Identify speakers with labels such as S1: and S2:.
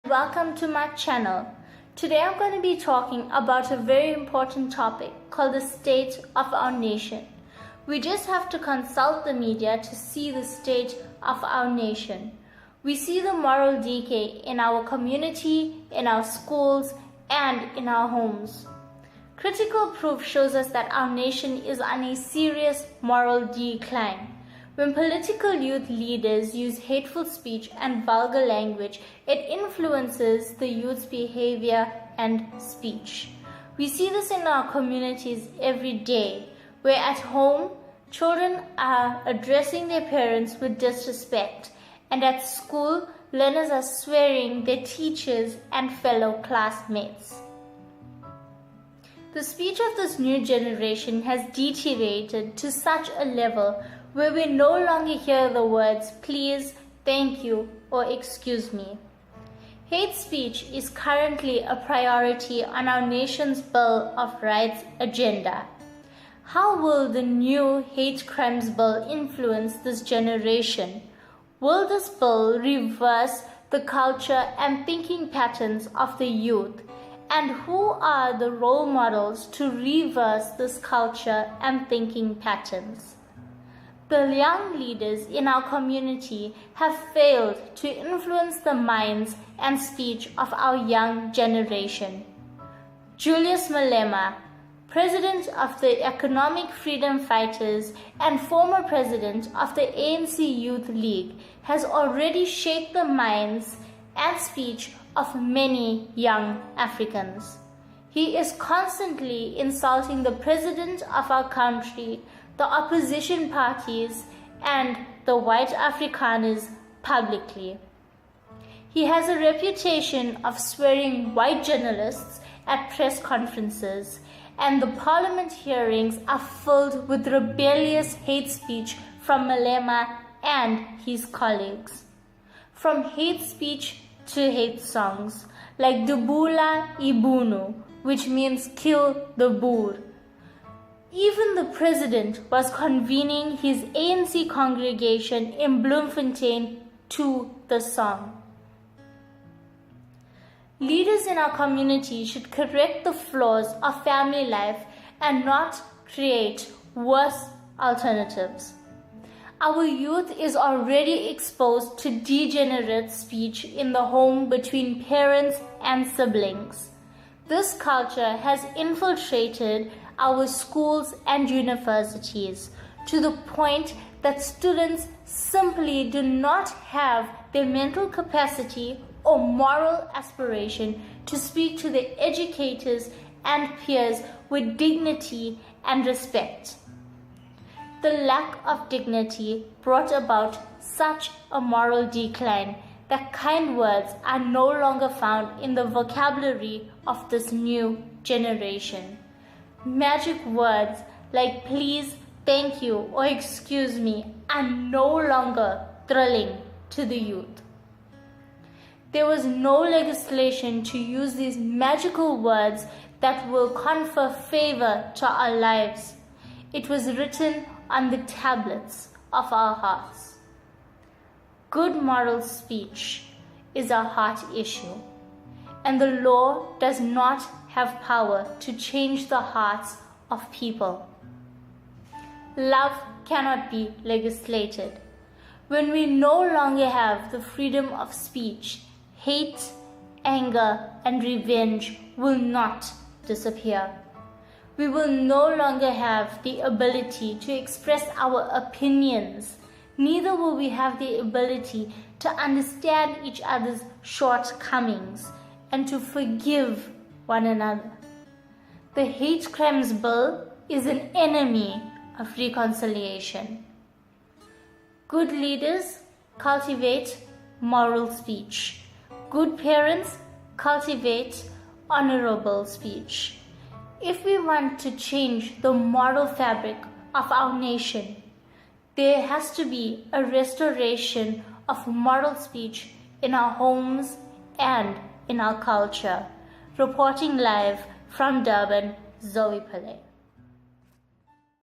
S1: Welcome to my channel. Today I'm going to be talking about a very important topic called the state of our nation. We just have to consult the media to see the state of our nation. We see the moral decay in our community, in our schools, and in our homes. Critical proof shows us that our nation is on a serious moral decline. When political youth leaders use hateful speech and vulgar language, it influences the youth's behavior and speech. We see this in our communities every day, where at home, children are addressing their parents with disrespect, and at school, learners are swearing their teachers and fellow classmates. The speech of this new generation has deteriorated to such a level where we no longer hear the words please, thank you, or excuse me. Hate speech is currently a priority on our nation's Bill of Rights agenda. How will the new hate crimes bill influence this generation? Will this bill reverse the culture and thinking patterns of the youth? And who are the role models to reverse this culture and thinking patterns? The young leaders in our community have failed to influence the minds and speech of our young generation. Julius Malema, president of the Economic Freedom Fighters and former president of the ANC Youth League, has already shaped the minds and speech of many young Africans. He is constantly insulting the president of our country, the opposition parties, and the white Afrikaners publicly. He has a reputation of swearing white journalists at press conferences, and the parliament hearings are filled with rebellious hate speech from Malema and his colleagues. From hate speech to hate songs, like Dubula Ibunu, which means kill the Boer. Even the president was convening his ANC congregation in Bloemfontein to the song. Leaders in our community should correct the flaws of family life and not create worse alternatives. Our youth is already exposed to degenerate speech in the home between parents and siblings. This culture has infiltrated our schools and universities to the point that students simply do not have the mental capacity or moral aspiration to speak to their educators and peers with dignity and respect. The lack of dignity brought about such a moral decline that kind words are no longer found in the vocabulary of this new generation. Magic words like please, thank you, or excuse me are no longer thrilling to the youth. There was no legislation to use these magical words that will confer favor to our lives. It was written on the tablets of our hearts. Good moral speech is a heart issue, and the law does not have power to change the hearts of people. Love cannot be legislated. When we no longer have the freedom of speech, hate, anger, and revenge will not disappear. We will no longer have the ability to express our opinions. Neither will we have the ability to understand each other's shortcomings and to forgive one another. The hate crimes bill is an enemy of reconciliation. Good leaders cultivate moral speech. Good parents cultivate honorable speech. If we want to change the moral fabric of our nation, there has to be a restoration of moral speech in our homes and in our culture. Reporting live from Durban, Zoe Pillay.